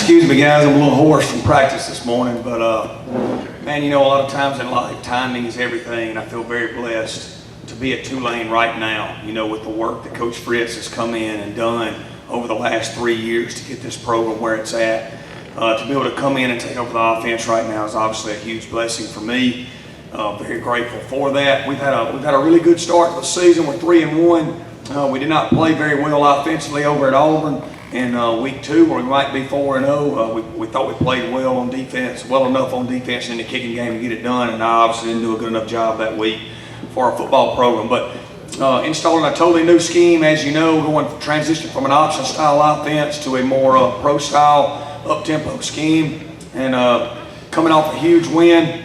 Excuse me, guys, I'm a little hoarse from practice this morning, but man, you know, a lot of times in life, timing is everything, and I feel very blessed to be at Tulane right now, you know, with the work that Coach Fritz has come in and done over the last 3 years to get this program where it's at. To be able to come in and take over the offense right now is obviously a huge blessing for me. Very grateful for that. We've had a really good start to the season. We're 3-1. We did not play very well offensively over at Auburn in week 2, where we might be 4-0. We thought we played well on defense, well enough on defense in the kicking game to get it done, and I obviously didn't do a good enough job that week for our football program. But installing a totally new scheme, as you know, transition from an option style offense to a more pro style up-tempo scheme, and coming off a huge win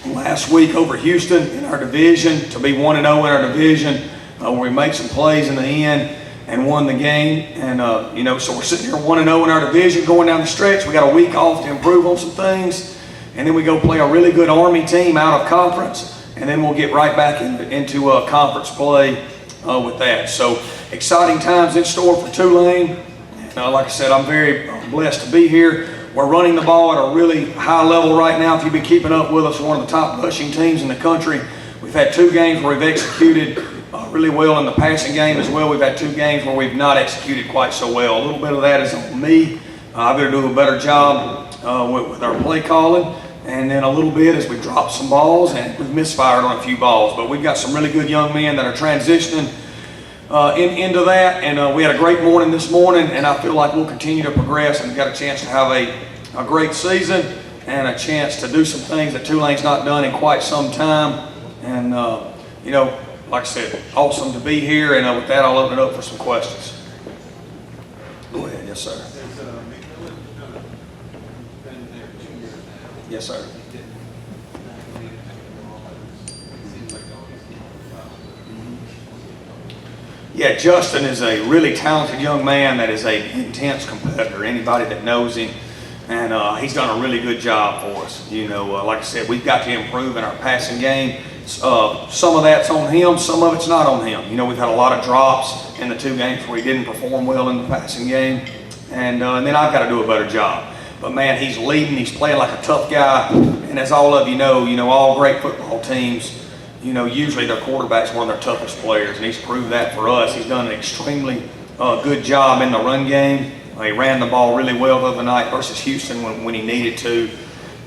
last week over Houston in our division, to be 1-0 in our division, where we made some plays in the end and won the game. And you know, so we're sitting here 1-0 in our division going down the stretch. We got a week off to improve on some things, and then we go play a really good Army team out of conference, and then we'll get right back into conference play with that. So exciting times in store for Tulane. Like I said, I'm very blessed to be here. We're running the ball at a really high level right now. If you've been keeping up with us, we're one of the top rushing teams in the country. We've had 2 games where we've executed really well in the passing game as well. We've had 2 games where we've not executed quite so well. A little bit of that is on me. I've got to do a better job with our play calling, and then a little bit as we dropped some balls and we've misfired on a few balls. But we've got some really good young men that are transitioning into that, and we had a great morning this morning, and I feel like we'll continue to progress and got a chance to have a great season and a chance to do some things that Tulane's not done in quite some time. And you know, like I said, awesome to be here, and with that I'll open it up for some questions. Go ahead. Yes, sir. Yes, sir. Yeah, Justin is a really talented young man that is an intense competitor. Anybody that knows him, and he's done a really good job for us. You know, like I said, we've got to improve in our passing game. Some of that's on him, some of it's not on him. You know, we've had a lot of drops in the 2 games where he didn't perform well in the passing game, and then I've got to do a better job. But man, he's leading, he's playing like a tough guy, and as all of you know, all great football teams, you know, usually their quarterback's one of their toughest players, and he's proved that for us. He's done an extremely good job in the run game. He ran the ball really well the other night versus Houston when he needed to.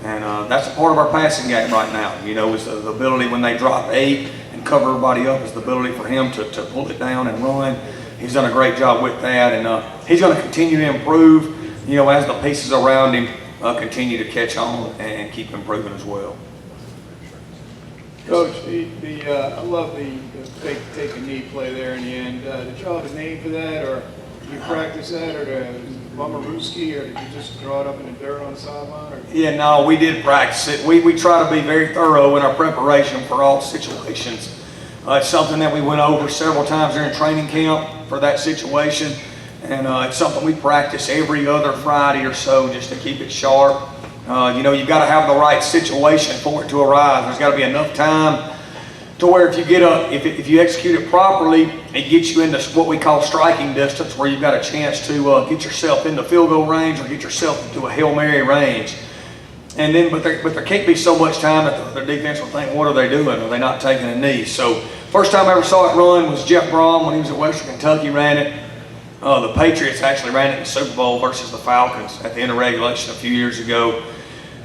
And that's a part of our passing game right now. You know, is the ability when they drop 8 and cover everybody up, is the ability for him to pull it down and run. He's done a great job with that, and he's going to continue to improve, you know, as the pieces around him continue to catch on and keep improving as well. Coach, I love the take a knee play there in the end. Did you have a name for that, or did you practice that, or Bumaruski, or did you just draw it up in the dirt on the sideline? Yeah, no, we did practice it. We try to be very thorough in our preparation for all situations. It's something that we went over several times during training camp for that situation, and it's something we practice every other Friday or so just to keep it sharp. You know, you've got to have the right situation for it to arise. There's got to be enough time to where if you execute it properly, it gets you into what we call striking distance, where you've got a chance to get yourself into field goal range or get yourself into a Hail Mary range. And then, but there can't be so much time that the defense will think, what are they doing? Are they not taking a knee? So first time I ever saw it run was Jeff Brom when he was at Western Kentucky ran it. The Patriots actually ran it in the Super Bowl versus the Falcons at the end of regulation a few years ago.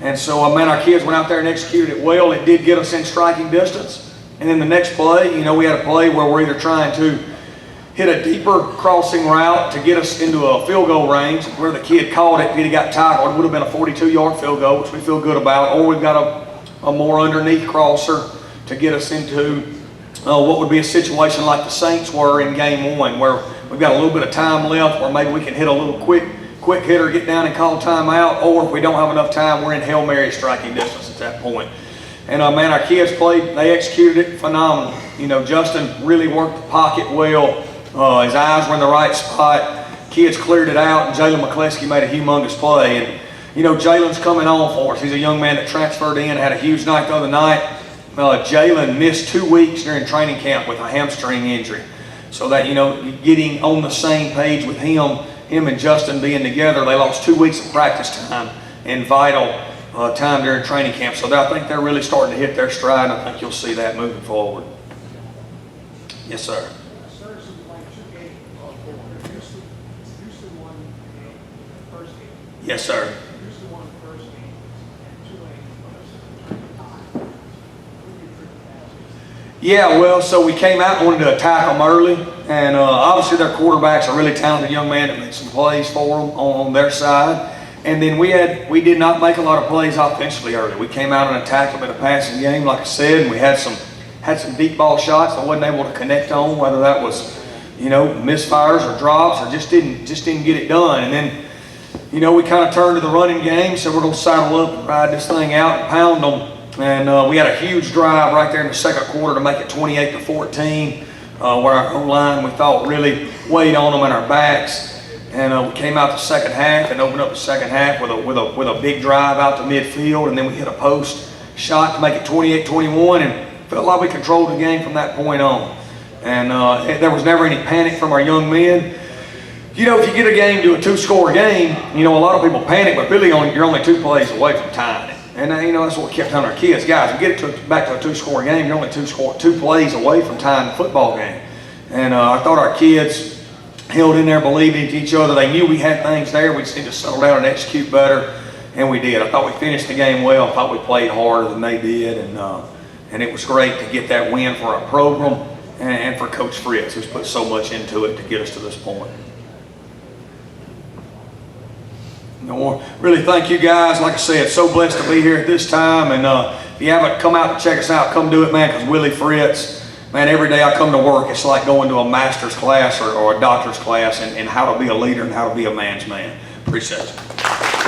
And so, man, our kids went out there and executed it well. It did get us in striking distance. And then the next play, you know, we had a play where we're either trying to hit a deeper crossing route to get us into a field goal range, where the kid caught it, if he got tackled, it would have been a 42-yard field goal, which we feel good about, or we've got a more underneath crosser to get us into what would be a situation like the Saints were in game 1, where we've got a little bit of time left, where maybe we can hit a little quick hitter, get down and call timeout, or if we don't have enough time, we're in Hail Mary striking distance at that point. And man, our kids played, they executed it phenomenal. You know, Justin really worked the pocket well. His eyes were in the right spot. Kids cleared it out, and Jalen McCleskey made a humongous play. And, you know, Jalen's coming on for us. He's a young man that transferred in, had a huge night the other night. Jalen missed 2 weeks during training camp with a hamstring injury. So that, you know, getting on the same page with him him and Justin being together, they lost 2 weeks of practice time and vital time during training camp. So I think they're really starting to hit their stride, and I think you'll see that moving forward. Yes, sir. Yes, sir. Yeah, well, so we came out and wanted to attack them early, and obviously their quarterback's a really talented young man that made some plays for them on their side. And then we did not make a lot of plays offensively early. We came out and attacked them in a passing game, like I said, and we had some deep ball shots I wasn't able to connect on, whether that was, misfires or drops, or just didn't get it done. And then, we kind of turned to the running game, so we're going to saddle up and ride this thing out and pound them. And we had a huge drive right there in the second quarter to make it 28-14, where our O-line, we thought, really weighed on them and our backs. And we came out the second half and opened up the second half with a big drive out to midfield, and then we hit a post shot to make it 28-21, and felt like we controlled the game from that point on. And there was never any panic from our young men. If you get a game to a 2-score game, a lot of people panic, but really you're only 2 plays away from tying it. And that's what we kept telling our kids, guys, we get it back to a 2-score game, you're only 2 plays away from tying the football game. And I thought our kids held in there, believed in each other. They knew we had things there. We just need to settle down and execute better, and we did. I thought we finished the game well. I thought we played harder than they did, and it was great to get that win for our program and for Coach Fritz, who's put so much into it to get us to this point. Really thank you guys. Like I said, so blessed to be here at this time, and if you haven't come out to check us out, come do it, man, because Willie Fritz, man, every day I come to work, it's like going to a master's class or a doctor's class in how to be a leader and how to be a man's man. Appreciate you.